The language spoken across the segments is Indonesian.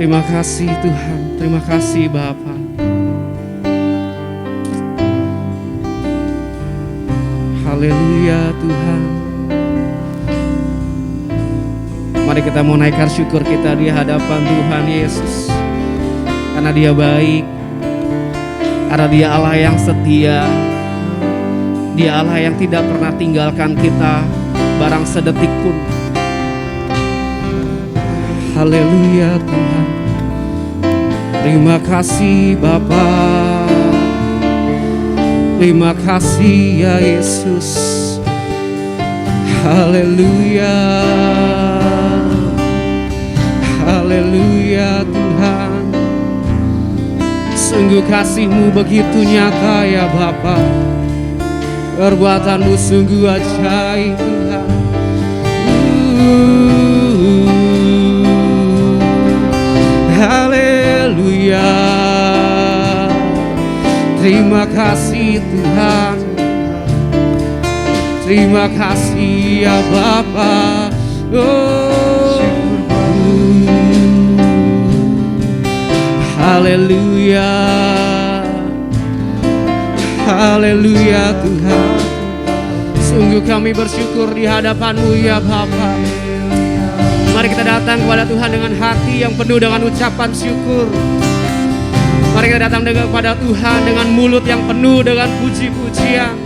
Terima kasih Tuhan, terima kasih Bapa. Haleluya Tuhan. Mari kita mau naikkan syukur kita di hadapan Tuhan Yesus. Karena Dia baik, karena Dia Allah yang setia, Dia Allah yang tidak pernah tinggalkan kita barang sedetik pun. Haleluya Tuhan. Terima kasih Bapa. Terima kasih ya Yesus. Haleluya. Haleluya Tuhan. Sungguh kasih-Mu begitu nyata ya Bapa. Perbuatan-Mu sungguh ajaib Tuhan. Haleluya. Terima kasih Tuhan. Terima kasih ya Bapa. Haleluya. Haleluya Tuhan. Sungguh kami bersyukur di hadapan-Mu ya Bapa. Mari kita datang kepada Tuhan dengan hati yang penuh dengan ucapan syukur. Mari kita datang kepada Tuhan dengan mulut yang penuh dengan puji-pujian.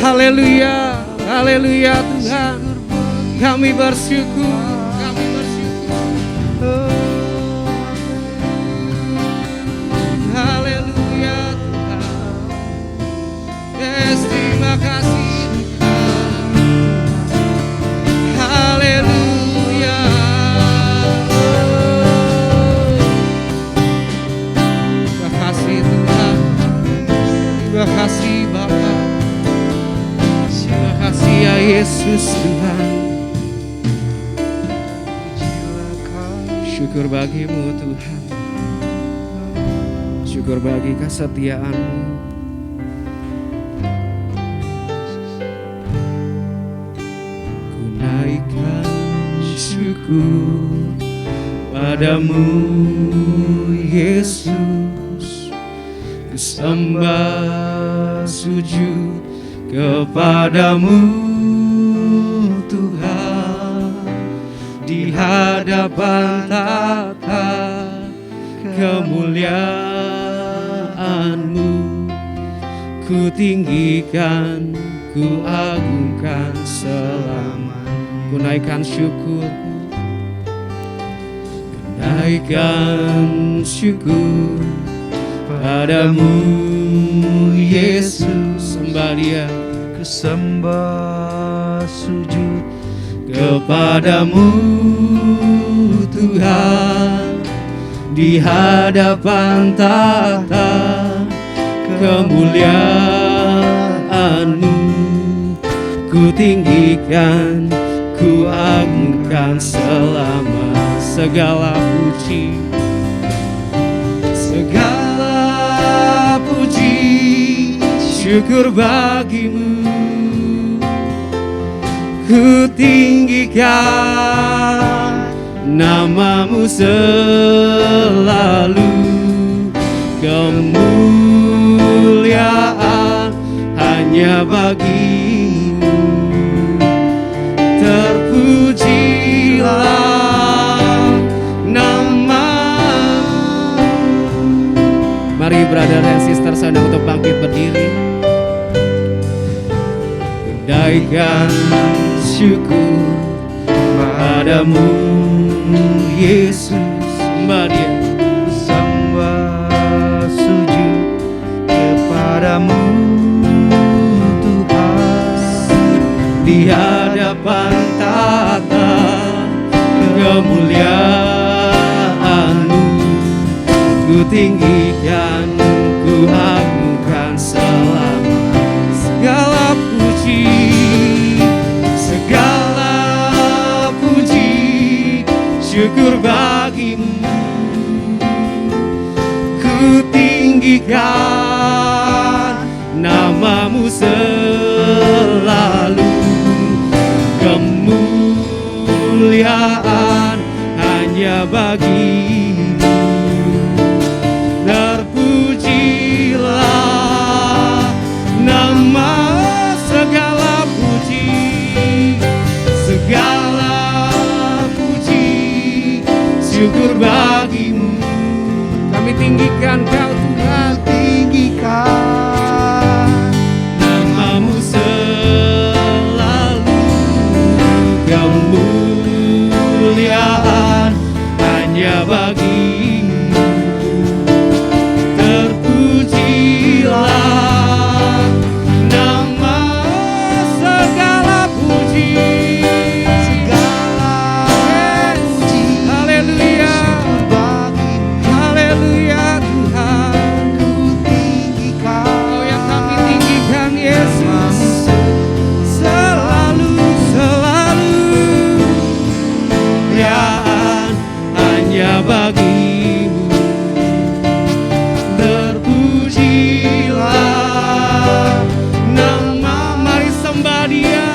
Haleluya, haleluya Tuhan. Kami bersyukur, kami bersyukur. Haleluya Tuhan. Yes, terima kasih. Terima kasih Bapa. Terima kasih ya Yesus Tuhan. Syukur bagi-Mu Tuhan. Syukur bagi kesetiaan-Mu. Ku naikkan syukur padamu Yesus. Ku sembah sujud kepadamu Tuhan. Di hadapan tata kemuliaan-Mu, ku tinggikan, ku agungkan selamanya. Ku naikkan syukur, ku naikkan syukur padamu Yesus. Sembah Dia, ku sembah sujud kepadamu Tuhan. Di hadapan tahta kemuliaan-Mu, ku tinggikan, ku agungkan selama segala puji. Segala puji, syukur bagi-Mu. Ku tinggikan nama-Mu selalu. Kemuliaan hanya bagi-Mu. Terpujilah nama-Mu. Mari brother and sister sedang untuk bangkit berdiri. Naikkan syukur padamu Yesus. Sembah Dia, sembah sujud kepadamu Tuhan. di hadapan tahta kemuliaan-Mu, ku tinggikan, ku agungkan selama segala puji. Segala puji, syukur bagi-Mu. Ku tinggikan nama-Mu selalu. Kemuliaan hanya hanya bagimu. Terpujilah nama segala puji, segala puji, syukur bagimu. Kami tinggikan Kau Tuhan, tinggikan namamu selalu, kemuliaan hanya bagimu. Terpujilah nama segala puji, segala puji, haleluya, syukur bagimu. haleluya Tuhan. Ku tinggikan Kau yang kami tinggikan Yesus, namamu selalu, selalu kemuliaan hanya bagimu. Terpujilah nama, mari sembah Dia.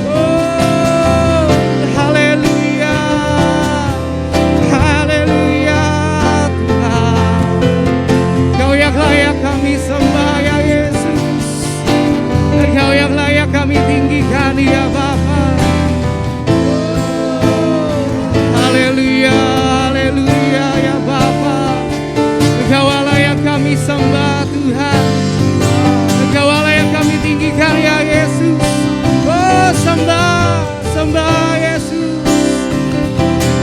Oh, haleluya, haleluya Tuhan. Kau yang layak kami sembah ya Yesus, Kau yang layak kami tinggikan ya Bapa. Haleluya, haleluya ya Bapa. Engkau layak kami sembah Tuhan, Engkau layak kami tinggikan ya Yesus. Oh, sembah, sembah Yesus.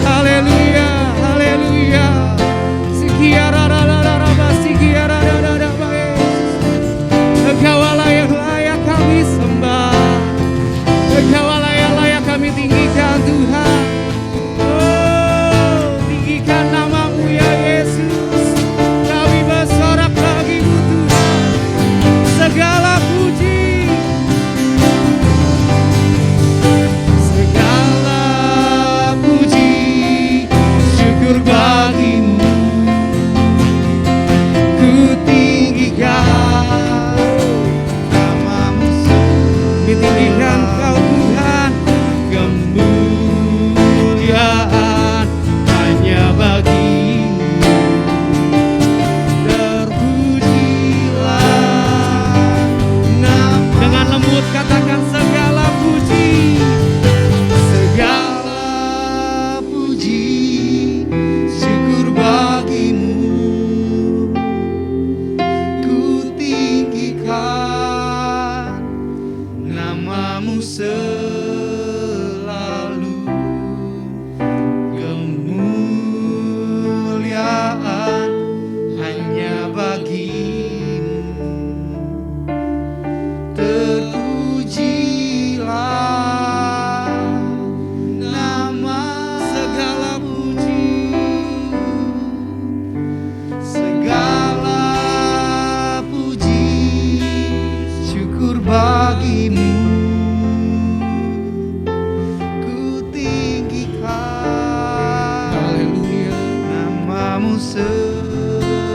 Haleluya, haleluya. Sikiara rarararaba, sikiara rarararaba Yesus. Engkau layak kami sembah, Engkau layak kami tinggikan Tuhan. Oh, tinggikan namamu ya Yesus. Kami bersorak bagimu Tuhan, segala puji, segala puji, syukur bagimu. Ku tinggikan namamu ditinggikan Kau Tuhan, kemuliaan hanya bagimu. Terpujilah nama, dengan lembut katakan segala puji, segala puji, syukur bagimu. Ku tinggikan namamu selalu, kemuliaan hanya bagimu. Terpujilah nama segala puji, segala puji, syukur bagimu. Ku tinggikan haleluya. namamu selalu,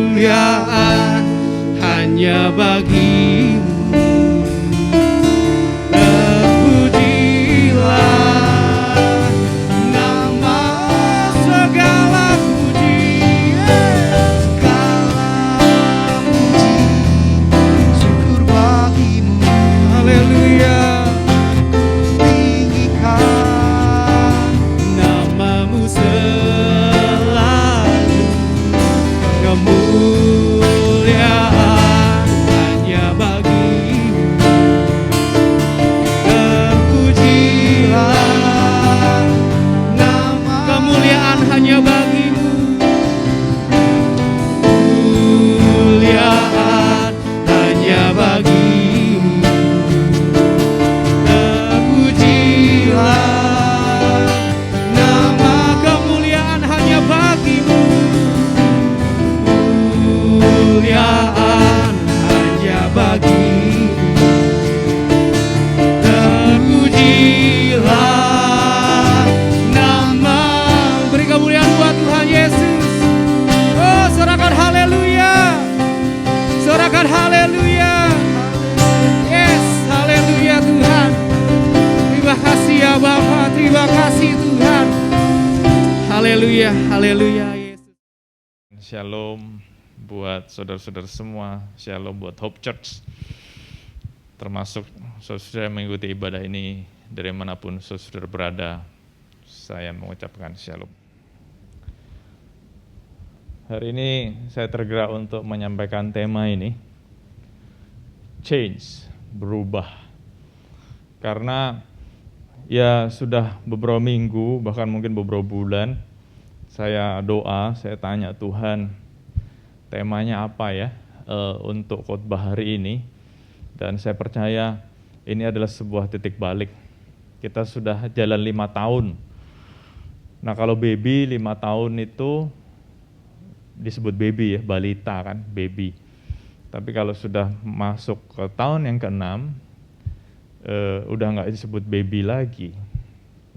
Kemuliaan hanya bagimu. Terpujilah nama segala puji, segala puji, syukur bagimu. haleluya. Tinggikan Namamu selalu, kemuliaan hanya Haleluya, haleluya Yesus. Shalom buat saudara-saudara semua, shalom buat Hope Church, termasuk saudara yang mengikuti ibadah ini dari manapun saudara berada, saya mengucapkan shalom. Hari ini saya tergerak untuk menyampaikan tema ini, change, berubah. Karena ya sudah beberapa minggu, bahkan mungkin beberapa bulan, saya doa, saya tanya Tuhan, temanya apa ya untuk khotbah hari ini. Dan saya percaya ini adalah sebuah titik balik. Kita sudah jalan 5 tahun. Nah kalau baby 5 tahun itu disebut baby ya, balita kan, baby. Tapi kalau sudah masuk ke tahun yang ke-6, udah nggak disebut baby lagi.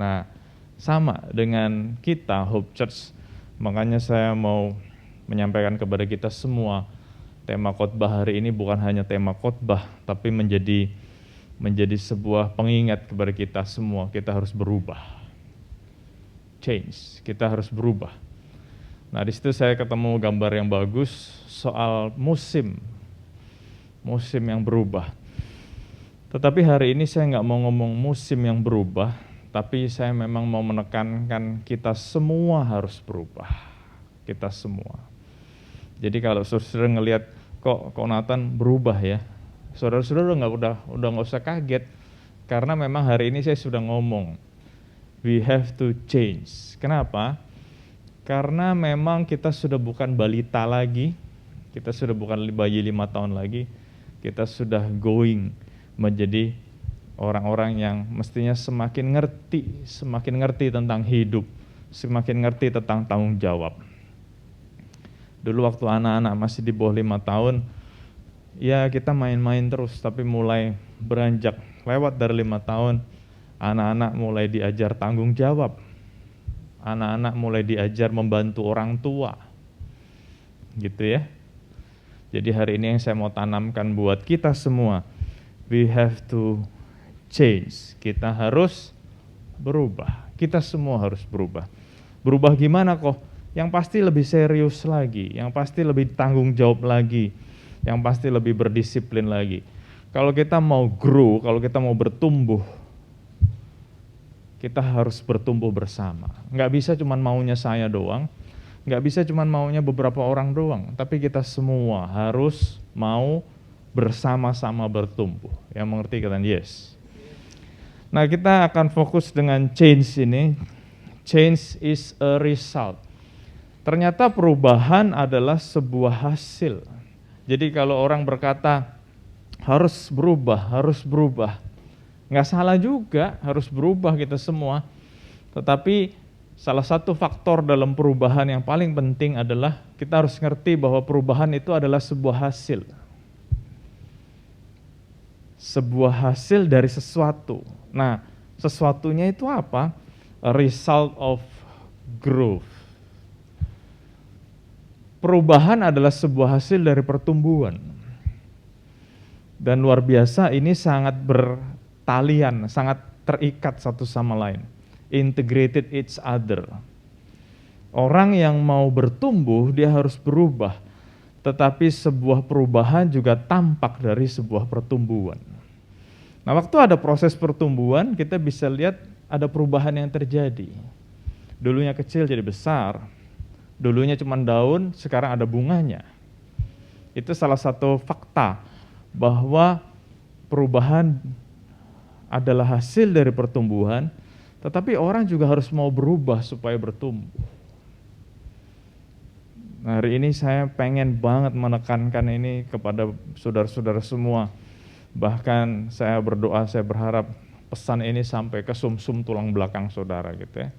Nah, sama dengan kita, Hope Church, makanya saya mau menyampaikan kepada kita semua, tema khotbah hari ini bukan hanya tema khotbah, tapi menjadi sebuah pengingat kepada kita semua, kita harus berubah. Change, kita harus berubah. Nah, di situ saya ketemu gambar yang bagus soal musim yang berubah. Tetapi hari ini saya nggak mau ngomong musim yang berubah, tapi saya memang mau menekankan kita semua harus berubah. Kita semua. Jadi kalau saudara ngelihat kok Nathan berubah ya, saudara-saudara udah nggak usah kaget, karena memang hari ini saya sudah ngomong, we have to change. Kenapa? Karena memang kita sudah bukan balita lagi, kita sudah bukan bayi 5 tahun lagi, kita sudah going menjadi orang-orang yang mestinya semakin ngerti tentang hidup, semakin ngerti tentang tanggung jawab. Dulu waktu anak-anak masih di bawah 5 tahun, ya kita main-main terus, tapi mulai beranjak lewat dari 5 tahun, anak-anak mulai diajar tanggung jawab. Anak-anak mulai diajar membantu orang tua. Gitu ya. Jadi hari ini yang saya mau tanamkan buat kita semua, we have to change. Kita harus berubah. Kita semua harus berubah. Berubah gimana kok? Yang pasti lebih serius lagi, yang pasti lebih tanggung jawab lagi, yang pasti lebih berdisiplin lagi. Kalau kita mau grow, kalau kita mau bertumbuh, kita harus bertumbuh bersama. Nggak bisa cuma maunya saya doang, nggak bisa cuma maunya beberapa orang doang, tapi kita semua harus mau bersama-sama bertumbuh. Yang mengerti katakan yes. Nah kita akan fokus dengan change ini. Change is a result. Ternyata perubahan adalah sebuah hasil. Jadi kalau orang berkata harus berubah, nggak salah juga, harus berubah kita semua. Tetapi salah satu faktor dalam perubahan yang paling penting adalah kita harus ngerti bahwa perubahan itu adalah sebuah hasil. Sebuah hasil dari sesuatu. Nah, sesuatunya itu apa? A result of growth. Perubahan adalah sebuah hasil dari pertumbuhan. Dan luar biasa ini sangat bertalian, sangat terikat satu sama lain. Integrated each other. Orang yang mau bertumbuh, dia harus berubah. Tetapi sebuah perubahan juga tampak dari sebuah pertumbuhan. Nah, waktu ada proses pertumbuhan, kita bisa lihat ada perubahan yang terjadi. Dulunya kecil jadi besar. Dulunya cuma daun, sekarang ada bunganya. Itu salah satu fakta bahwa perubahan adalah hasil dari pertumbuhan, tetapi orang juga harus mau berubah supaya bertumbuh. Nah, hari ini saya pengen banget menekankan ini kepada saudara-saudara semua. Bahkan saya berdoa, saya berharap pesan ini sampai ke sumsum tulang belakang saudara gitu ya.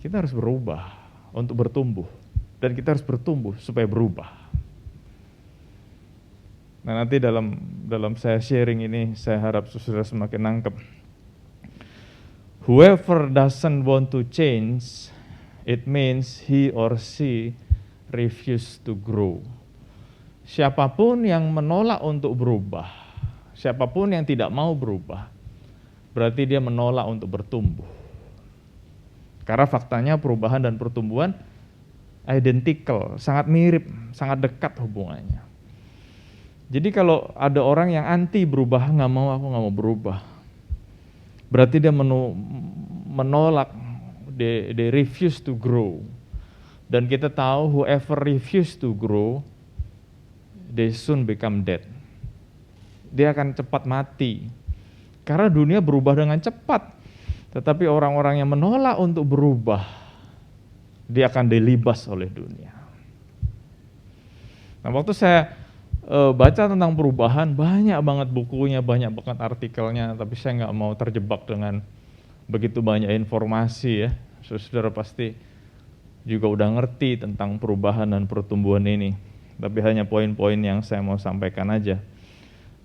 Kita harus berubah untuk bertumbuh, dan kita harus bertumbuh supaya berubah. Nah, nanti dalam saya sharing ini, saya harap saudara semakin nangkep. Whoever doesn't want to change, it means he or she refuse to grow. Siapapun yang menolak untuk berubah, siapapun yang tidak mau berubah, berarti dia menolak untuk bertumbuh. Karena faktanya perubahan dan pertumbuhan identical, sangat mirip, sangat dekat hubungannya. Jadi kalau ada orang yang anti berubah, aku nggak mau berubah, berarti dia menolak, they refuse to grow. Dan kita tahu whoever refuse to grow, they soon become dead. Dia akan cepat mati. Karena dunia berubah dengan cepat. Tetapi orang-orang yang menolak untuk berubah, dia akan dilibas oleh dunia. Nah, waktu saya baca tentang perubahan, banyak banget bukunya, banyak banget artikelnya, tapi saya nggak mau terjebak dengan begitu banyak informasi ya. Saudara pasti juga udah ngerti tentang perubahan dan pertumbuhan ini, tapi hanya poin-poin yang saya mau sampaikan aja.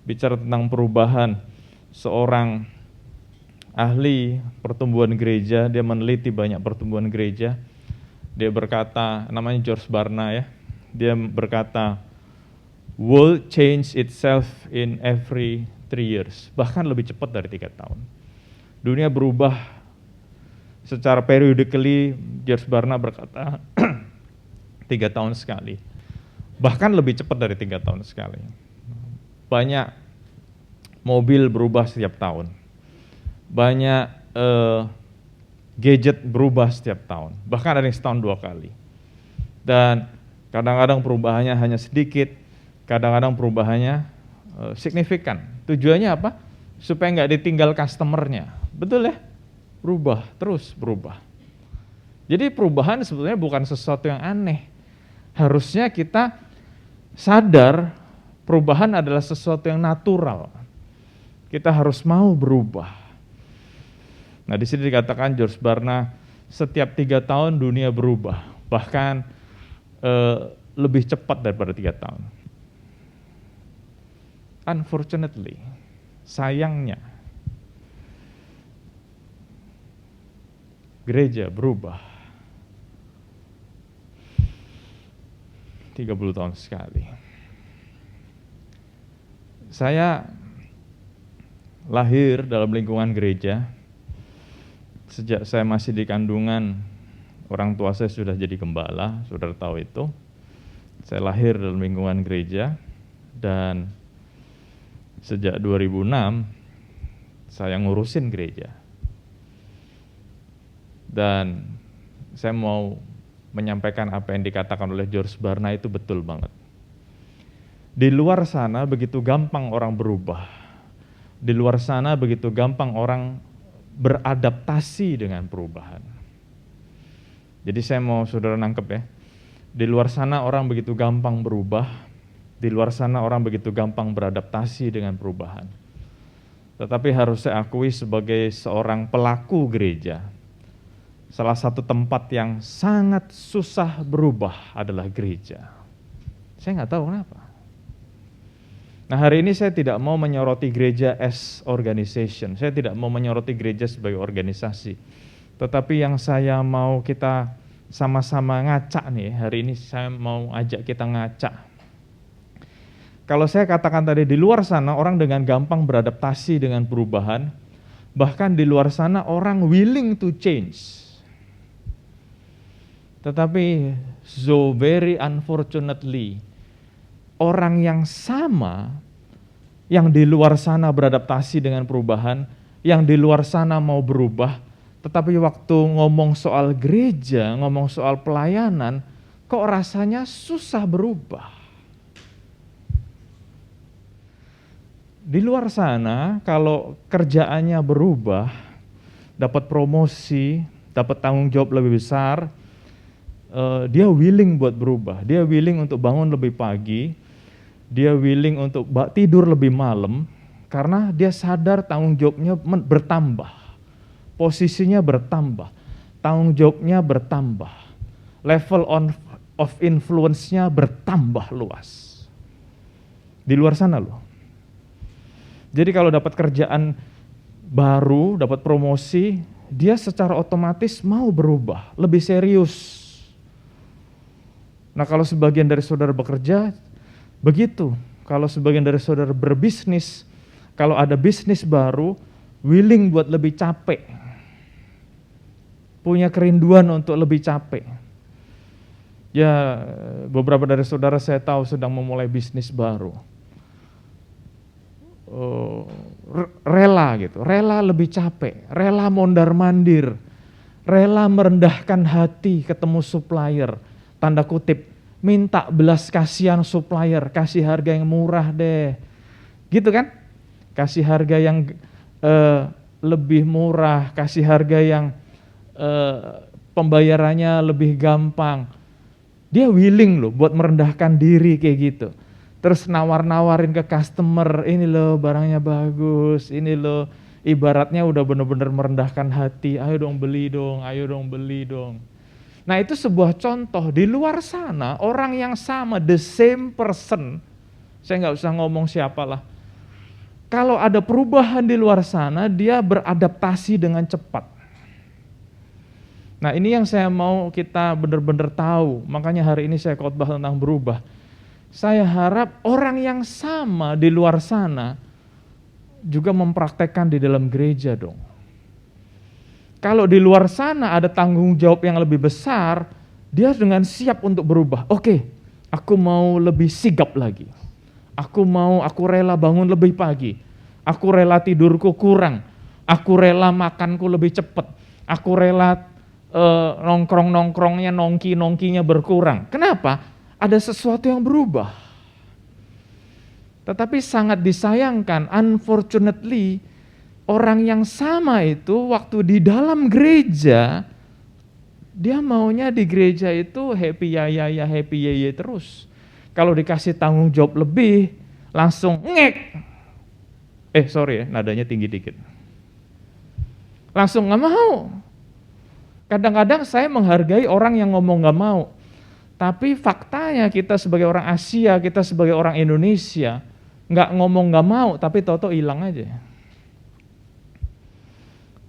Bicara tentang perubahan, seorang ahli pertumbuhan gereja, dia meneliti banyak pertumbuhan gereja, dia berkata, namanya George Barna ya, dia berkata, world change itself in every 3 years, bahkan lebih cepat dari 3 tahun. Dunia berubah secara periodically, George Barna berkata 3 tahun sekali, bahkan lebih cepat dari 3 tahun sekali. Banyak mobil berubah setiap tahun, banyak gadget berubah setiap tahun, bahkan ada yang setahun 2 kali. Dan kadang-kadang perubahannya hanya sedikit, kadang-kadang perubahannya signifikan. Tujuannya apa? Supaya nggak ditinggal customernya. Betul ya? Berubah, terus berubah. Jadi perubahan sebetulnya bukan sesuatu yang aneh. Harusnya kita sadar perubahan adalah sesuatu yang natural. Kita harus mau berubah. Nah, di sini dikatakan George Barna, setiap 3 tahun dunia berubah, bahkan lebih cepat daripada 3 tahun. Unfortunately, sayangnya, gereja berubah 30 tahun sekali. Saya lahir dalam lingkungan gereja. Sejak saya masih di kandungan, orang tua saya sudah jadi gembala, saudara tahu itu. Saya lahir dalam lingkungan gereja, dan sejak 2006 saya ngurusin gereja. Dan saya mau menyampaikan apa yang dikatakan oleh George Barna itu betul banget. Di luar sana begitu gampang orang berubah. Di luar sana begitu gampang orang beradaptasi dengan perubahan. Jadi saya mau saudara nangkep ya. Di luar sana orang begitu gampang berubah. Di luar sana orang begitu gampang beradaptasi dengan perubahan. Tetapi harus saya akui sebagai seorang pelaku gereja, salah satu tempat yang sangat susah berubah adalah gereja. Saya nggak tahu kenapa. Nah, hari ini saya tidak mau menyoroti gereja as organization. Saya tidak mau menyoroti gereja sebagai organisasi. Tetapi yang saya mau kita sama-sama ngaca nih, hari ini saya mau ajak kita ngaca. Kalau saya katakan tadi, di luar sana orang dengan gampang beradaptasi dengan perubahan, bahkan di luar sana orang willing to change. Tetapi so very unfortunately, orang yang sama, yang di luar sana beradaptasi dengan perubahan, yang di luar sana mau berubah, tetapi waktu ngomong soal gereja, ngomong soal pelayanan, kok rasanya susah berubah. Di luar sana, kalau kerjaannya berubah, dapat promosi, dapat tanggung jawab lebih besar, dia willing buat berubah, dia willing untuk bangun lebih pagi, dia willing untuk tidur lebih malam, karena dia sadar tanggung jawabnya bertambah, posisinya bertambah, tanggung jawabnya bertambah, level of influence-nya bertambah luas. Di luar sana loh. Jadi kalau dapat kerjaan baru, dapat promosi, dia secara otomatis mau berubah, lebih serius. Nah, kalau sebagian dari saudara bekerja, begitu. Kalau sebagian dari saudara berbisnis, kalau ada bisnis baru, willing buat lebih capek. punya kerinduan untuk lebih capek. Ya, beberapa dari saudara saya tahu sedang memulai bisnis baru. Rela gitu, rela lebih capek, rela mondar-mandir, rela merendahkan hati ketemu supplier, tanda kutip, minta belas kasihan supplier, kasih harga yang murah deh. Gitu kan? Kasih harga yang lebih murah, kasih harga yang pembayarannya lebih gampang. Dia willing loh buat merendahkan diri kayak gitu. Terus nawar-nawarin ke customer, ini loh barangnya bagus, ini loh ibaratnya udah bener-bener merendahkan hati, ayo dong beli dong, ayo dong beli dong. Nah itu sebuah contoh, di luar sana orang yang sama, the same person, saya nggak usah ngomong siapalah. Kalau ada perubahan di luar sana, dia beradaptasi dengan cepat. Nah ini yang saya mau kita benar-benar tahu, makanya hari ini saya khotbah tentang berubah. Saya harap orang yang sama di luar sana juga mempraktekkan di dalam gereja dong. Kalau di luar sana ada tanggung jawab yang lebih besar, dia dengan siap untuk berubah. Oke, aku mau lebih sigap lagi. Aku rela bangun lebih pagi. Aku rela tidurku kurang. Aku rela makanku lebih cepat. Aku rela nongkrongnya, nongkinya berkurang. Kenapa? Ada sesuatu yang berubah. Tetapi sangat disayangkan, unfortunately, orang yang sama itu waktu di dalam gereja, dia maunya di gereja itu happy ya terus. Kalau dikasih tanggung jawab lebih, langsung ngek. Sorry ya, nadanya tinggi dikit. Langsung nggak mau. Kadang-kadang saya menghargai orang yang ngomong nggak mau. Tapi faktanya kita sebagai orang Asia, kita sebagai orang Indonesia, nggak ngomong nggak mau, tapi toto hilang aja.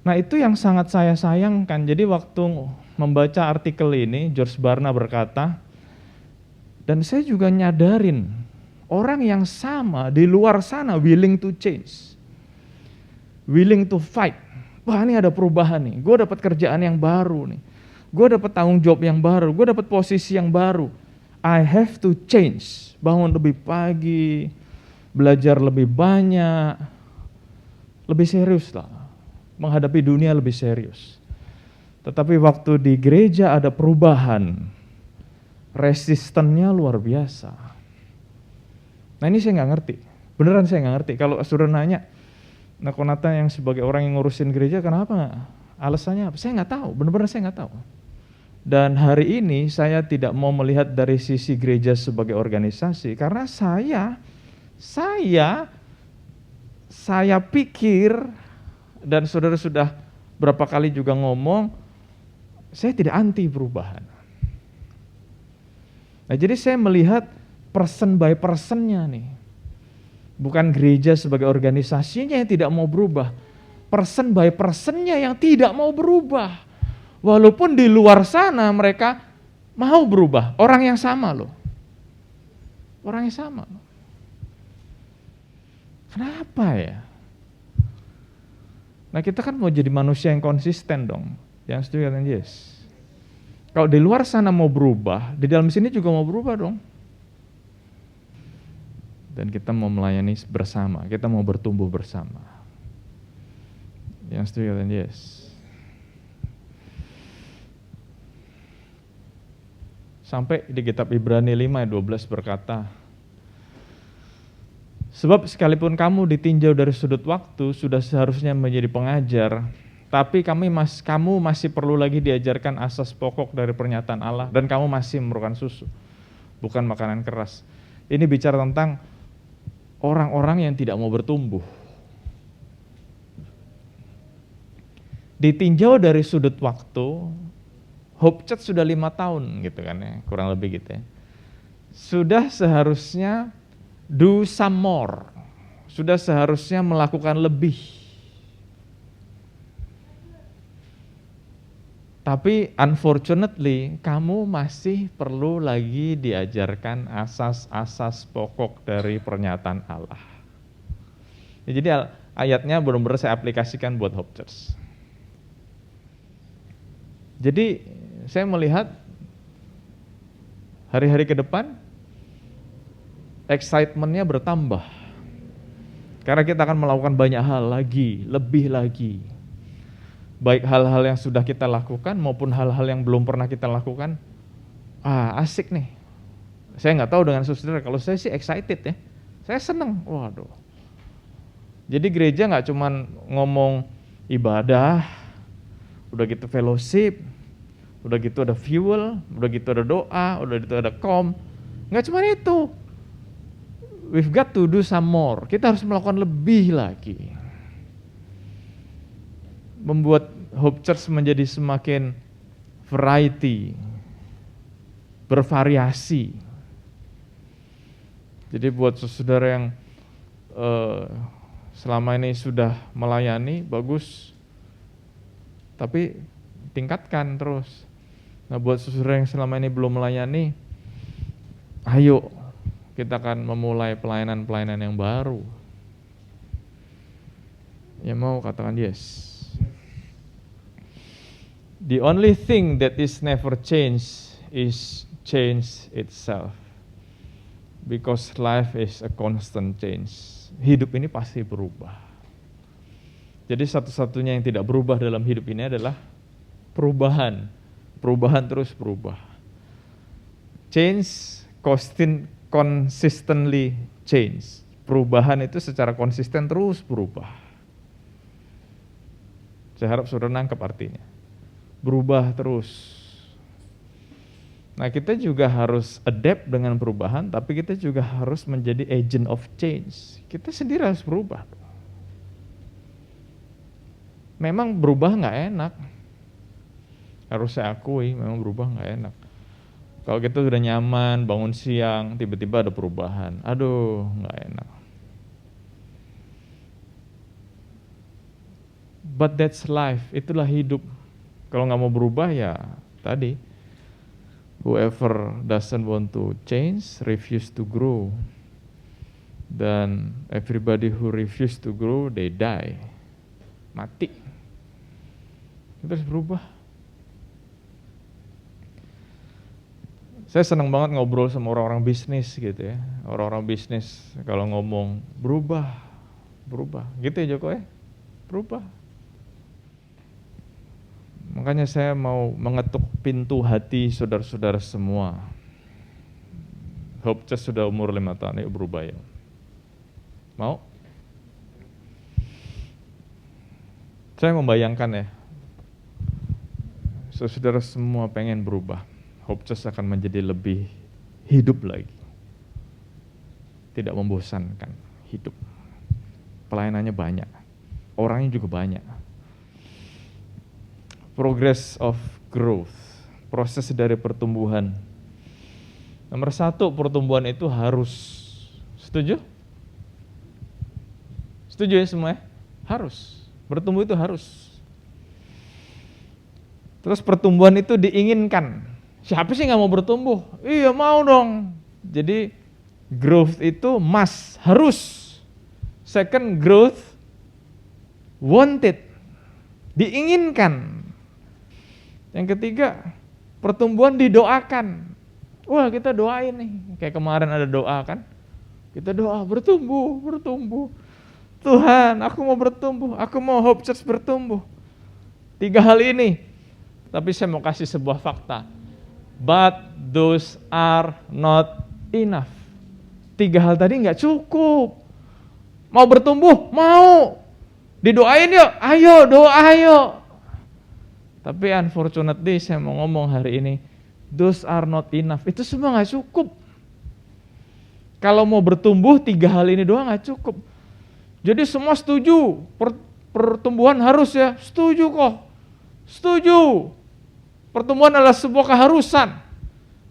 Nah itu yang sangat saya sayangkan. Jadi waktu membaca artikel ini, George Barna berkata, dan saya juga nyadarin, orang yang sama di luar sana willing to change, willing to fight. Wah ini ada perubahan nih, gue dapat kerjaan yang baru nih, gue dapat tanggung jawab yang baru, gue dapat posisi yang baru. I have to change, bangun lebih pagi, belajar lebih banyak, lebih serius lah, menghadapi dunia lebih serius. Tetapi waktu di gereja ada perubahan, resistennya luar biasa. Nah ini saya nggak ngerti, beneran saya nggak ngerti. Kalau saudara nanya, nah Konata yang sebagai orang yang ngurusin gereja kenapa? Alasannya apa? Saya nggak tahu, benar-benar saya nggak tahu. Dan hari ini saya tidak mau melihat dari sisi gereja sebagai organisasi, karena saya pikir, dan saudara sudah berapa kali juga ngomong, saya tidak anti perubahan. Nah jadi saya melihat person by personnya nih. Bukan gereja sebagai organisasinya yang tidak mau berubah. Person by personnya yang tidak mau berubah. Walaupun di luar sana mereka mau berubah. Orang yang sama loh. Orang yang sama loh. Kenapa ya? Nah kita kan mau jadi manusia yang konsisten dong. Yang setuju kan yes. Kalau di luar sana mau berubah, di dalam sini juga mau berubah dong. Dan kita mau melayani bersama, kita mau bertumbuh bersama. Yang setuju kan yes. Sampai di kitab Ibrani 5 ayat 12 berkata, sebab sekalipun kamu ditinjau dari sudut waktu, sudah seharusnya menjadi pengajar, tapi kamu masih perlu lagi diajarkan asas pokok dari pernyataan Allah, dan kamu masih memerlukan susu, bukan makanan keras. Ini bicara tentang orang-orang yang tidak mau bertumbuh. Ditinjau dari sudut waktu, Hope Church sudah 5 tahun gitu kan ya, kurang lebih gitu ya. Sudah seharusnya do some more, sudah seharusnya melakukan lebih. Tapi unfortunately kamu masih perlu lagi diajarkan asas-asas pokok dari pernyataan Allah. Ya, jadi ayatnya benar-benar saya aplikasikan buat Hope Church. Jadi saya melihat hari-hari ke depan excitement-nya bertambah. Karena kita akan melakukan banyak hal lagi, lebih lagi. Baik hal-hal yang sudah kita lakukan maupun hal-hal yang belum pernah kita lakukan. Asik nih. Saya nggak tahu dengan saudara, kalau saya sih excited ya. Saya seneng, waduh. Jadi gereja nggak cuman ngomong ibadah, udah gitu fellowship, udah gitu ada fuel, udah gitu ada doa, udah gitu ada nggak cuman itu. We've got to do some more. Kita harus melakukan lebih lagi. Membuat Hope Church menjadi semakin variety, bervariasi. Jadi buat saudara yang selama ini sudah melayani, bagus. Tapi tingkatkan terus. Nah buat saudara yang selama ini belum melayani, ayo kita akan memulai pelayanan-pelayanan yang baru. Yang mau katakan yes. The only thing that is never change is change itself. Because life is a constant change. Hidup ini pasti berubah. Jadi satu-satunya yang tidak berubah dalam hidup ini adalah perubahan. Perubahan terus berubah. Change consistently change. Perubahan itu secara konsisten terus berubah. Saya harap saudara nangkep artinya. Berubah terus. Nah kita juga harus adapt dengan perubahan, tapi kita juga harus menjadi agent of change. Kita sendiri harus berubah. Memang berubah nggak enak. Harus saya akui, memang berubah nggak enak. Kalau kita udah nyaman, bangun siang, tiba-tiba ada perubahan. Aduh, nggak enak. But that's life, itulah hidup. Kalau nggak mau berubah ya tadi, whoever doesn't want to change, refuse to grow. Dan everybody who refuse to grow, they die. Mati. Kita harus berubah. Saya senang banget ngobrol sama orang-orang bisnis gitu ya. Orang-orang bisnis kalau ngomong berubah. Gitu ya Joko ya? Berubah. Makanya saya mau mengetuk pintu hati saudara-saudara semua. Hope Church sudah umur 5 tahun, yuk berubah ya. Mau? Saya membayangkan ya, saudara semua pengen berubah. Hope Church akan menjadi lebih hidup lagi. Tidak membosankan hidup. Pelayanannya banyak, orangnya juga banyak. Progress of growth, proses dari pertumbuhan. Nomor 1, pertumbuhan itu harus. Setuju? Setuju ya semua ya? Harus. Bertumbuh itu harus. Terus pertumbuhan itu diinginkan. Siapa sih nggak mau bertumbuh? Iya mau dong. Jadi growth itu must, harus. Second, growth wanted, diinginkan. Yang ketiga, pertumbuhan didoakan. Wah kita doain nih, kayak kemarin ada doa kan. Kita doa bertumbuh. Tuhan aku mau bertumbuh, aku mau Hope Church bertumbuh. 3 hal ini. Tapi saya mau kasih sebuah fakta. But those are not enough. 3 hal tadi nggak cukup. Mau bertumbuh? Mau. Didoain yuk, ayo doa ayo. Tapi unfortunately saya mau ngomong hari ini, those are not enough. Itu semua nggak cukup. Kalau mau bertumbuh 3 hal ini doang nggak cukup. Jadi semua setuju, pertumbuhan harus ya, setuju kok. Setuju. Pertumbuhan adalah sebuah keharusan.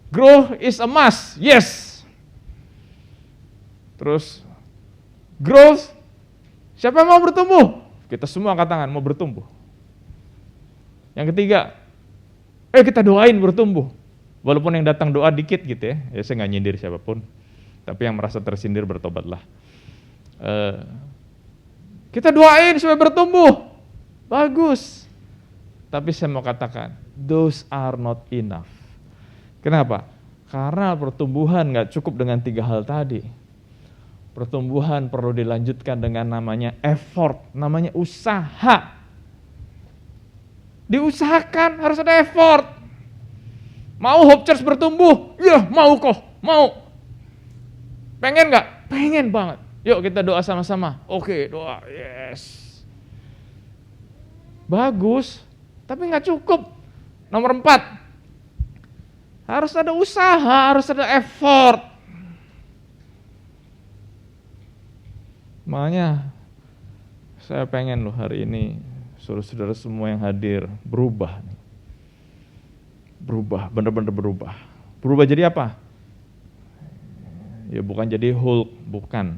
Growth is a must, yes. Terus, growth, siapa yang mau bertumbuh? Kita semua angkat tangan, mau bertumbuh. Yang ketiga, kita doain bertumbuh. Walaupun yang datang doa dikit gitu ya, saya nggak nyindir siapapun. Tapi yang merasa tersindir bertobatlah. Kita doain supaya bertumbuh. Bagus. Tapi saya mau katakan, those are not enough. Kenapa? Karena pertumbuhan nggak cukup dengan 3 hal tadi. Pertumbuhan perlu dilanjutkan dengan namanya effort, namanya usaha. Diusahakan, harus ada effort. Mau Hope Church bertumbuh? Ya, mau kok, mau. Pengen nggak? Pengen banget. Yuk kita doa sama-sama. Oke, doa, yes. Bagus, tapi nggak cukup. Nomor 4, harus ada usaha, harus ada effort. Makanya saya pengen loh hari ini saudara-saudara semua yang hadir berubah. Berubah, benar-benar berubah. Berubah jadi apa? Ya bukan jadi Hulk, bukan.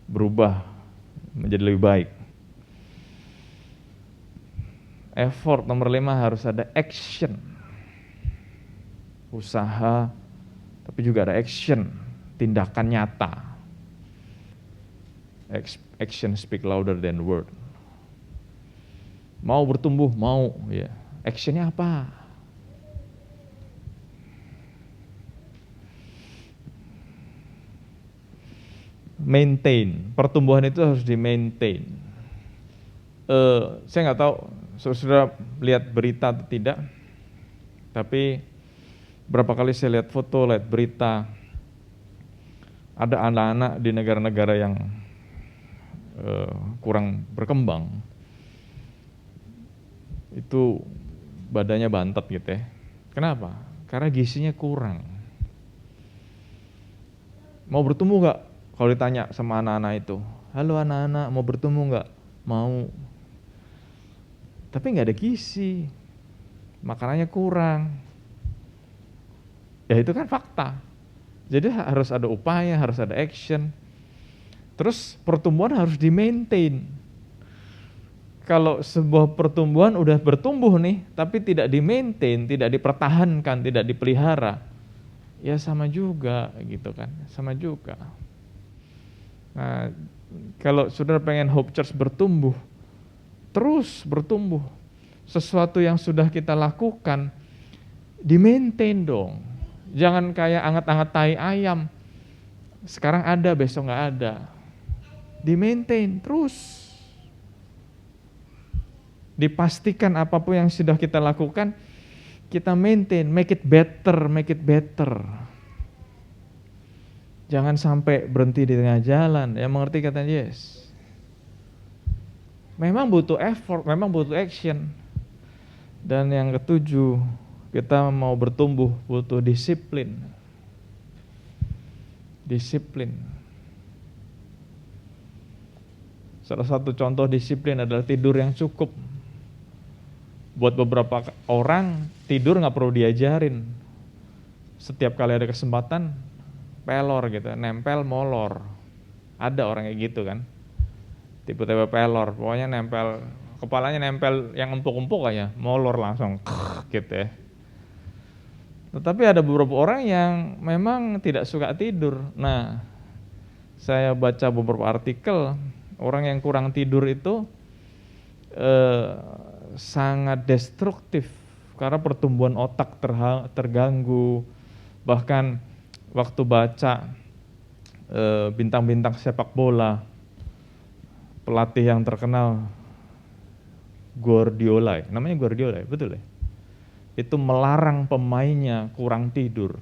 Berubah menjadi lebih baik. Effort nomor 5 harus ada action. Usaha, tapi juga ada action, tindakan nyata. Action speak louder than word. Mau bertumbuh, mau, ya. Actionnya apa? Maintain. Pertumbuhan itu harus di-maintain. Saya nggak tahu saudara lihat berita atau tidak, tapi berapa kali saya lihat foto, lihat berita, ada anak-anak di negara-negara yang kurang berkembang, itu badannya bantet gitu ya. Kenapa? Karena gizinya kurang. Mau bertumbuh nggak? Kalau ditanya sama anak-anak itu, halo anak-anak mau bertumbuh nggak? Mau. Tapi nggak ada gizi, makanannya kurang. Ya itu kan fakta. Jadi harus ada upaya, harus ada action. Terus pertumbuhan harus di-maintain. Kalau sebuah pertumbuhan udah bertumbuh nih, tapi tidak di-maintain, tidak dipertahankan, tidak dipelihara, ya sama juga gitu kan, sama juga. Nah, kalau saudara pengen Hope Church bertumbuh, terus bertumbuh, sesuatu yang sudah kita lakukan, di-maintain dong. Jangan kayak anget-anget tai ayam, sekarang ada, besok nggak ada. Di-maintain terus. Dipastikan apapun yang sudah kita lakukan, kita maintain, make it better, make it better. Jangan sampai berhenti di tengah jalan. Yang mengerti kata yes. Memang butuh effort, memang butuh action. Dan yang ketujuh, kita mau bertumbuh butuh disiplin. Disiplin. Salah satu contoh disiplin adalah tidur yang cukup. Buat beberapa orang, tidur nggak perlu diajarin. Setiap kali ada kesempatan, pelor gitu, nempel molor. Ada orang kayak gitu kan. Tipe-tipe pelor, pokoknya nempel, kepalanya nempel yang empuk-empuk aja, molor langsung gitu ya. Tetapi ada beberapa orang yang memang tidak suka tidur. Nah, saya baca beberapa artikel, orang yang kurang tidur itu sangat destruktif karena pertumbuhan otak terganggu. Bahkan waktu baca bintang-bintang sepak bola, pelatih yang terkenal Guardiola, namanya Guardiola, betul ya? Itu melarang pemainnya kurang tidur.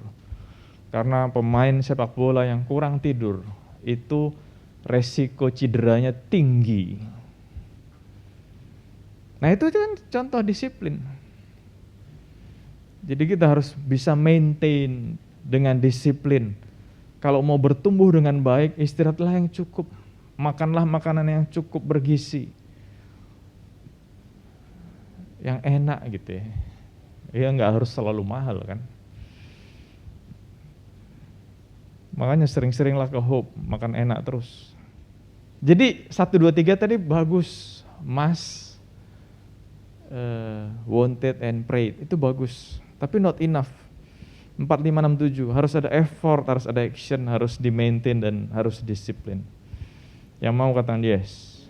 Karena pemain sepak bola yang kurang tidur itu resiko cederanya tinggi. Nah itu kan contoh disiplin. Jadi kita harus bisa maintain dengan disiplin. Kalau mau bertumbuh dengan baik, istirahatlah yang cukup. Makanlah makanan yang cukup bergizi. Yang enak gitu ya. Ya nggak harus selalu mahal kan. Makanya sering-seringlah ke Hope, makan enak terus. Jadi 1, 2, 3 tadi bagus, must, wanted and prayed, itu bagus. Tapi not enough. 4, 5, 6, 7, harus ada effort, harus ada action, harus di-maintain dan harus disiplin. Yang mau katakan yes.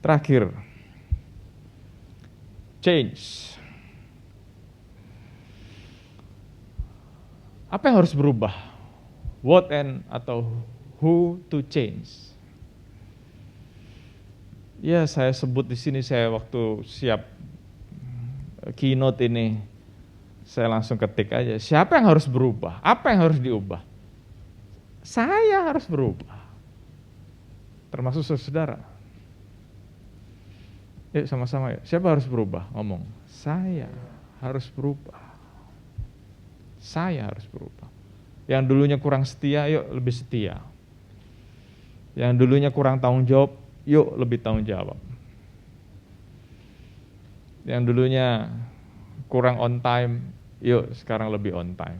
Terakhir, change. Apa yang harus berubah? What and atau who to change? Ya, saya sebut di sini, saya waktu siap keynote ini, saya langsung ketik aja, siapa yang harus berubah? Apa yang harus diubah? Saya harus berubah. Termasuk saudara. Yuk sama-sama yuk. Siapa harus berubah? Ngomong. Saya harus berubah. Saya harus berubah. Yang dulunya kurang setia, yuk lebih setia. Yang dulunya kurang tanggung jawab, yuk lebih tanggung jawab. Yang dulunya kurang on time, yuk sekarang lebih on time.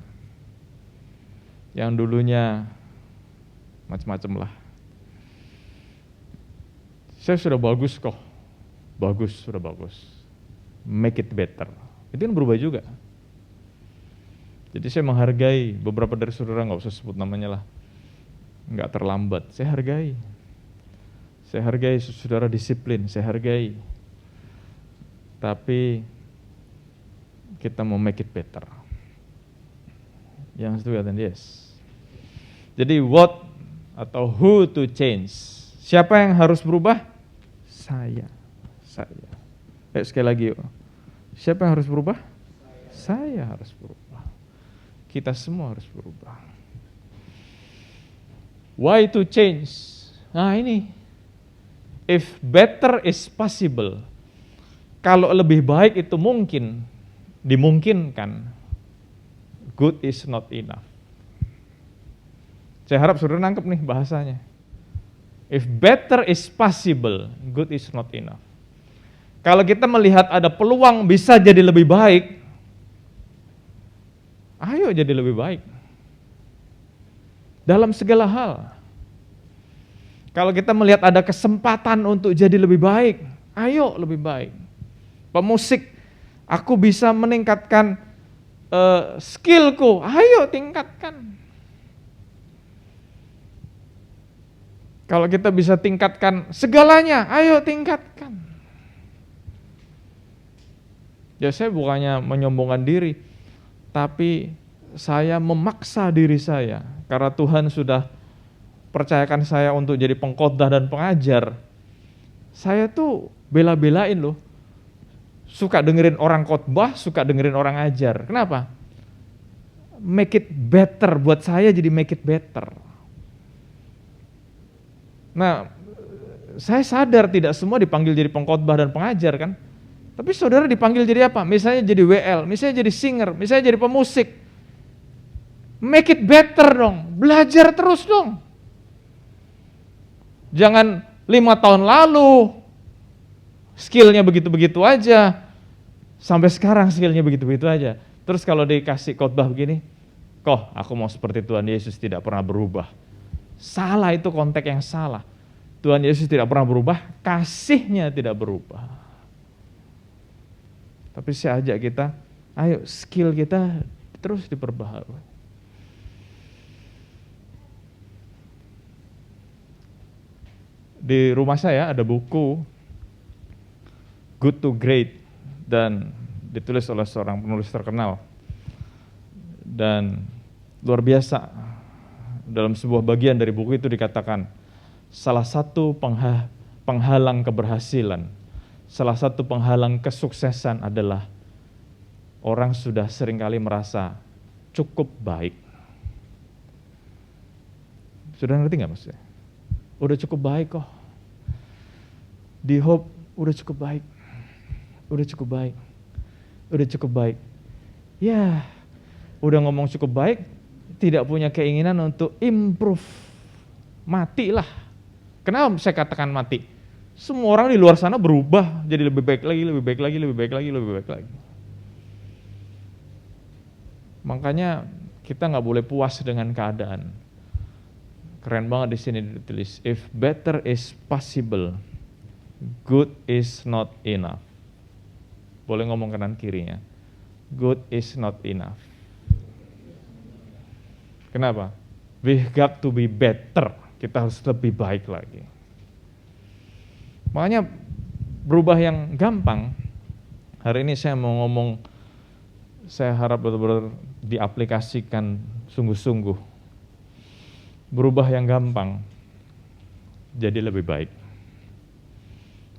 Yang dulunya macam-macam lah. Saya sudah bagus kok. Bagus, sudah bagus. Make it better. Itu kan berubah juga. Jadi saya menghargai beberapa dari saudara, nggak usah sebut namanya lah. Nggak terlambat, saya hargai. Saya hargai saudara disiplin, saya hargai. Tapi kita mau make it better. Yang setuju katakan yes. Jadi what atau who to change? Siapa yang harus berubah? Saya. Sekali lagi yuk. Siapa yang harus berubah? Saya harus berubah. Kita semua harus berubah. Why to change? Nah ini, if better is possible, kalau lebih baik itu mungkin, dimungkinkan, good is not enough. Saya harap saudara nangkep nih bahasanya. If better is possible, good is not enough. Kalau kita melihat ada peluang bisa jadi lebih baik, ayo jadi lebih baik. Dalam segala hal. Kalau kita melihat ada kesempatan untuk jadi lebih baik, ayo lebih baik. Pemusik, aku bisa meningkatkan skillku, ayo tingkatkan. Kalau kita bisa tingkatkan segalanya, ayo tingkatkan. Ya saya bukannya menyombongkan diri, tapi saya memaksa diri saya, karena Tuhan sudah percayakan saya untuk jadi pengkhotbah dan pengajar. Saya tuh bela-belain loh, suka dengerin orang khotbah, suka dengerin orang ajar. Kenapa? Make it better, buat saya jadi make it better. Nah, saya sadar tidak semua dipanggil jadi pengkhotbah dan pengajar kan. Tapi saudara dipanggil jadi apa? Misalnya jadi WL, misalnya jadi singer, misalnya jadi pemusik. Make it better dong, belajar terus dong. Jangan 5 tahun lalu skillnya begitu-begitu aja, sampai sekarang skillnya begitu-begitu aja. Terus kalau dikasih khotbah begini, kok aku mau seperti Tuhan Yesus tidak pernah berubah. Salah, itu konteks yang salah. Tuhan Yesus tidak pernah berubah, kasihnya tidak berubah. Tapi saya ajak kita, ayo skill kita terus diperbaharui. Di rumah saya ada buku Good to Great dan ditulis oleh seorang penulis terkenal. Dan luar biasa, dalam sebuah bagian dari buku itu dikatakan, salah satu penghalang keberhasilan, salah satu penghalang kesuksesan adalah orang sudah seringkali merasa cukup baik. Sudah ngerti nggak maksudnya? Udah cukup baik kok. Di Hope udah cukup baik. Udah cukup baik. Udah cukup baik. Ya, udah ngomong cukup baik, tidak punya keinginan untuk improve. Matilah. Kenapa saya katakan mati? Semua orang di luar sana berubah jadi lebih baik lagi, lebih baik lagi, lebih baik lagi, lebih baik lagi. Makanya kita nggak boleh puas dengan keadaan. Keren banget di sini ditulis, if better is possible, good is not enough. Boleh ngomong kanan kirinya, good is not enough. Kenapa? We got to be better. Kita harus lebih baik lagi. Makanya berubah yang gampang. Hari ini saya mau ngomong, saya harap betul-betul diaplikasikan sungguh-sungguh. Berubah yang gampang jadi lebih baik.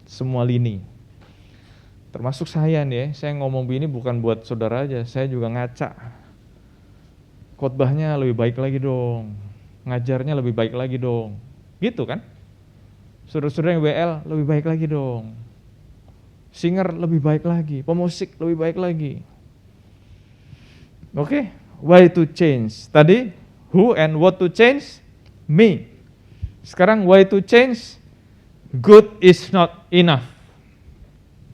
Semua lini. Termasuk saya nih, saya ngomong begini bukan buat saudara aja, saya juga ngaca. Khotbahnya lebih baik lagi dong, ngajarnya lebih baik lagi dong, gitu kan? Saudara-saudara yang WL lebih baik lagi dong, singer lebih baik lagi, pemusik lebih baik lagi. Oke, why to change? Tadi who and what to change? Me. Sekarang why to change? Good is not enough.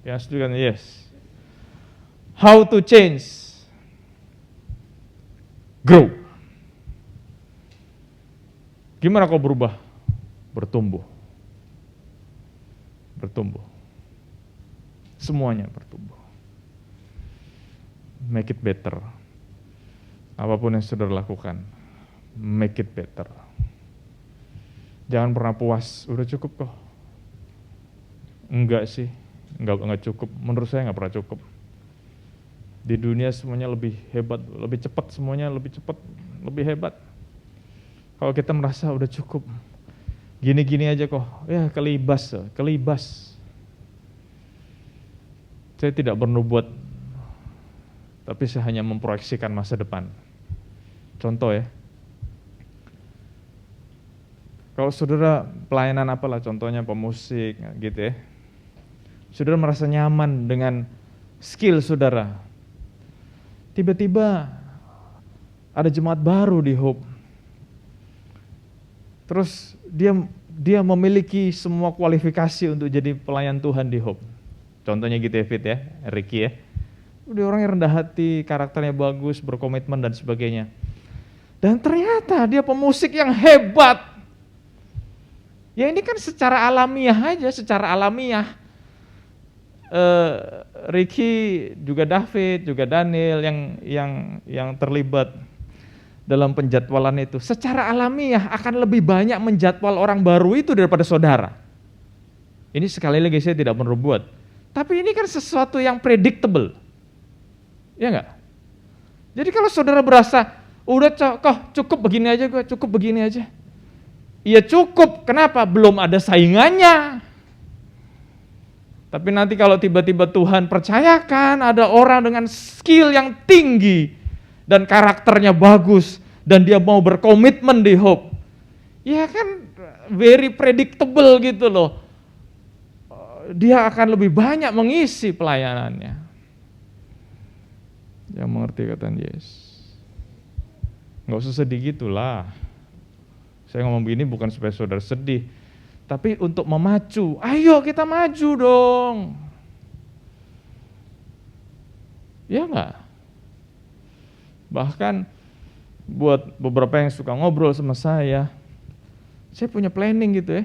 Ya, setuju kan? Yes. How to change? Grow. Gimana kau berubah? Bertumbuh. Bertumbuh. Semuanya bertumbuh. Make it better. Apapun yang saudara lakukan, make it better. Jangan pernah puas, udah cukup kok. Enggak sih. Enggak cukup, menurut saya enggak pernah cukup. Di dunia semuanya lebih hebat, lebih cepat, semuanya lebih cepat, lebih hebat. Kalau kita merasa udah cukup, gini-gini aja kok, ya kelibas. Saya tidak bernubuat, tapi saya hanya memproyeksikan masa depan. Contoh ya, kalau saudara pelayanan apalah, contohnya pemusik gitu ya, saudara merasa nyaman dengan skill saudara. Tiba-tiba ada jemaat baru di Hope. Terus dia memiliki semua kualifikasi untuk jadi pelayan Tuhan di Hope. Contohnya gitu ya Fit ya, Ricky ya. Dia orangnya rendah hati, karakternya bagus, berkomitmen dan sebagainya. Dan ternyata dia pemusik yang hebat. Ya ini kan secara alamiah aja, secara alamiah. Ricky, juga David, juga Daniel yang terlibat dalam penjadwalan itu, secara alamiah akan lebih banyak menjadwal orang baru itu daripada saudara. Ini sekali lagi saya tidak berbuat, tapi ini kan sesuatu yang predictable, ya enggak? Jadi kalau saudara berasa udah cukup begini aja, gue cukup begini aja, iya cukup. Kenapa? Belum ada saingannya. Tapi nanti kalau tiba-tiba Tuhan percayakan ada orang dengan skill yang tinggi dan karakternya bagus dan dia mau berkomitmen di Hope, ya kan very predictable gitu loh. Dia akan lebih banyak mengisi pelayanannya. Yang mengerti kata Yesus. Nggak usah sedih gitulah. Saya ngomong begini bukan supaya saudara sedih, tapi untuk memacu, ayo kita maju dong. Ya enggak? Bahkan buat beberapa yang suka ngobrol sama saya punya planning gitu ya.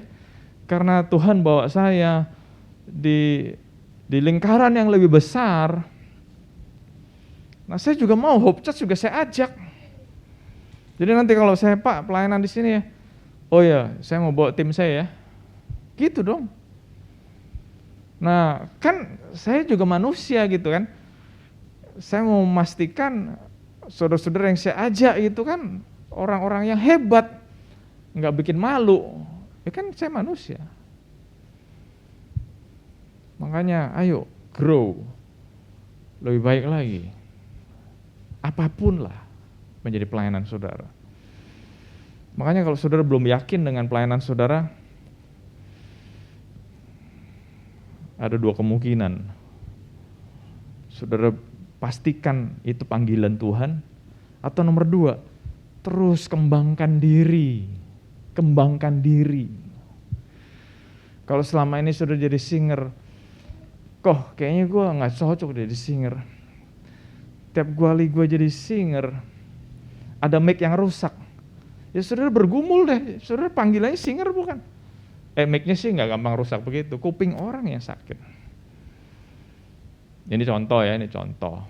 Karena Tuhan bawa saya di lingkaran yang lebih besar. Nah saya juga mau Hope Church juga saya ajak. Jadi nanti kalau saya Pak pelayanan di sini ya, oh ya saya mau bawa tim saya ya. Gitu dong. Nah kan saya juga manusia gitu kan. Saya mau memastikan saudara-saudara yang saya ajak itu kan orang-orang yang hebat, nggak bikin malu. Ya kan saya manusia. Makanya ayo grow, lebih baik lagi. Apapun lah menjadi pelayanan saudara. Makanya kalau saudara belum yakin dengan pelayanan saudara, ada dua kemungkinan. Saudara pastikan itu panggilan Tuhan, atau nomor dua, terus kembangkan diri. Kalau selama ini saudara jadi singer, kok kayaknya gue gak cocok jadi singer. Tiap kali gue jadi singer, ada mic yang rusak. Ya saudara bergumul deh, saudara panggilannya singer bukan? Mic-nya sih gak gampang rusak begitu, kuping orang yang sakit. Ini contoh ya, ini contoh.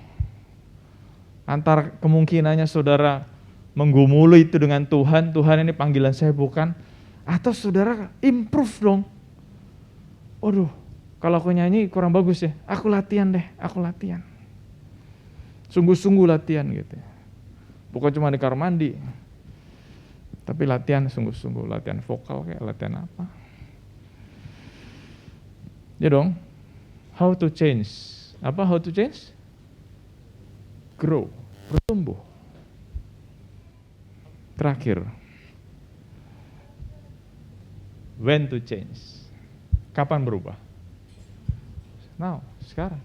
Antara kemungkinannya saudara menggumuli itu dengan Tuhan ini panggilan saya bukan, atau saudara improve dong. Waduh, kalau aku nyanyi kurang bagus ya, aku latihan deh, aku latihan. Sungguh-sungguh latihan gitu. Bukan cuma di kamar mandi, tapi latihan sungguh-sungguh, latihan vokal kayak latihan apa. Ya dong, how to change. Apa how to change? Grow, bertumbuh. Terakhir, when to change. Kapan berubah? Now, sekarang.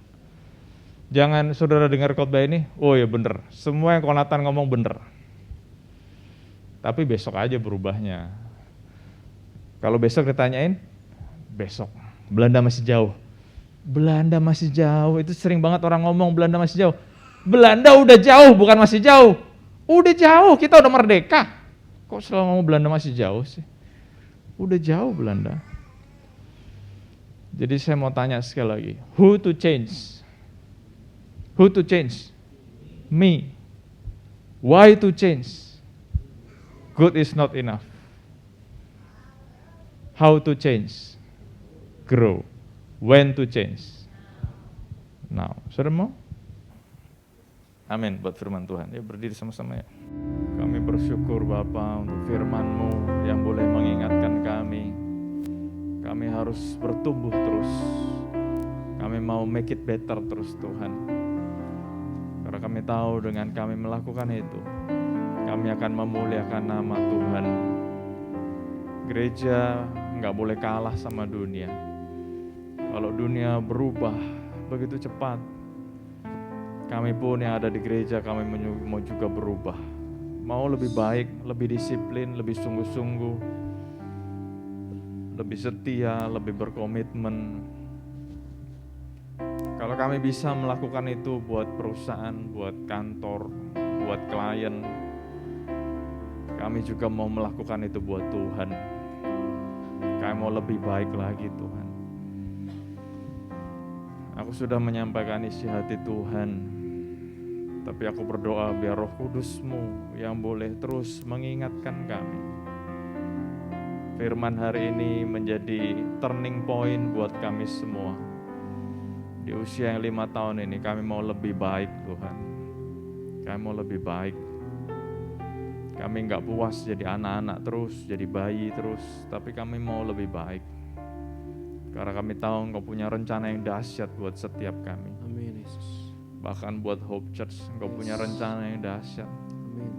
Jangan saudara dengar khotbah ini, oh ya bener, semua yang Konatan ngomong bener. Tapi besok aja berubahnya. Kalau besok ditanyain, besok. Belanda masih jauh. Belanda masih jauh, itu sering banget orang ngomong Belanda masih jauh. Belanda udah jauh, bukan masih jauh. Udah jauh, kita udah merdeka. Kok selalu ngomong Belanda masih jauh sih? Udah jauh Belanda. Jadi saya mau tanya sekali lagi, who to change? Who to change? Me. Why to change? Good is not enough. How to change? Grow. When to change? Now. Saudara mau? Amin buat firman Tuhan. Ya berdiri sama-sama ya. Kami bersyukur Bapa untuk firman-Mu yang boleh mengingatkan kami. Kami harus bertumbuh terus. Kami mau make it better terus Tuhan. Karena kami tahu dengan kami melakukan itu, kami akan memuliakan nama Tuhan. Gereja nggak boleh kalah sama dunia. Kalau dunia berubah begitu cepat, kami pun yang ada di gereja, kami mau juga berubah. Mau lebih baik, lebih disiplin, lebih sungguh-sungguh, lebih setia, lebih berkomitmen. Kalau kami bisa melakukan itu buat perusahaan, buat kantor, buat klien, kami juga mau melakukan itu buat Tuhan. Kami mau lebih baik lagi Tuhan. Aku sudah menyampaikan isi hati Tuhan, tapi aku berdoa biar Roh Kudus-Mu yang boleh terus mengingatkan kami. Firman hari ini menjadi turning point buat kami semua. Di usia yang 5 tahun ini kami mau lebih baik Tuhan. Kami mau lebih baik. Kami gak puas jadi anak-anak terus, jadi bayi terus, tapi kami mau lebih baik. Karena kami tahu Engkau punya rencana yang dahsyat buat setiap kami. Amin Yesus. Bahkan buat Hope Church, Engkau punya rencana yang dahsyat. Amin.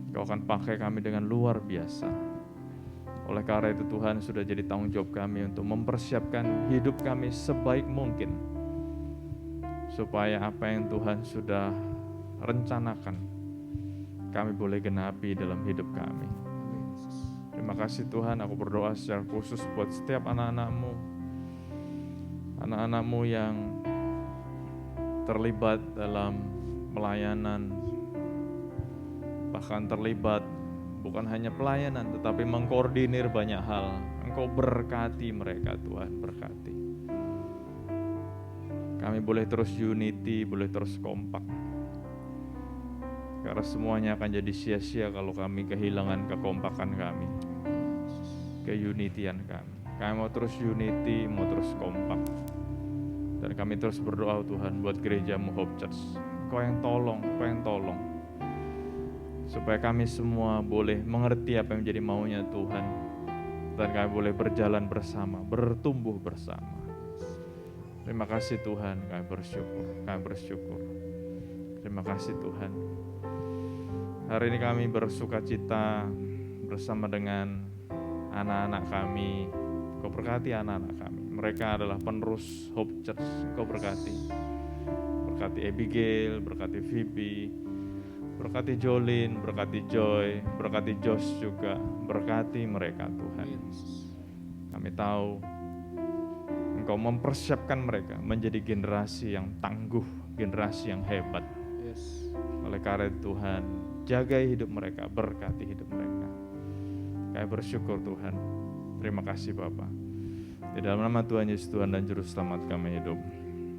Engkau akan pakai kami dengan luar biasa. Oleh karena itu Tuhan sudah jadi tanggung jawab kami untuk mempersiapkan hidup kami sebaik mungkin. Supaya apa yang Tuhan sudah rencanakan, kami boleh genapi dalam hidup kami. Terima kasih Tuhan, aku berdoa secara khusus buat setiap anak-anak-Mu. Anak-anak-Mu yang terlibat dalam pelayanan, bahkan terlibat bukan hanya pelayanan tetapi mengkoordinir banyak hal. Engkau berkati mereka Tuhan, berkati. Kami boleh terus unity, boleh terus kompak. Karena semuanya akan jadi sia-sia kalau kami kehilangan kekompakan kami, keunitian kami. Kami mau terus unity, mau terus kompak. Dan kami terus berdoa Tuhan buat gereja-Mu Hope Church. Kau yang tolong. Supaya kami semua boleh mengerti apa yang menjadi maunya Tuhan. Dan kami boleh berjalan bersama, bertumbuh bersama. Terima kasih Tuhan, kami bersyukur. Terima kasih Tuhan. Hari ini kami bersukacita bersama dengan anak-anak kami. Kau berkati anak-anak kami. Mereka adalah penerus Hope Church. Kau berkati. Berkati Abigail, berkati Phoebe, berkati Jolin, berkati Joy, berkati Josh juga. Berkati mereka Tuhan. Kami tahu Engkau mempersiapkan mereka menjadi generasi yang tangguh, generasi yang hebat. Oleh karena itu Tuhan, jagai hidup mereka, berkati hidup mereka. Kami bersyukur Tuhan. Terima kasih Bapa. Di dalam nama Tuhan Yesus Tuhan dan Juru Selamat kami hidup.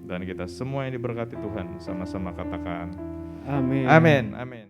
Dan kita semua yang diberkati Tuhan, sama-sama katakan Amin. amin, amin.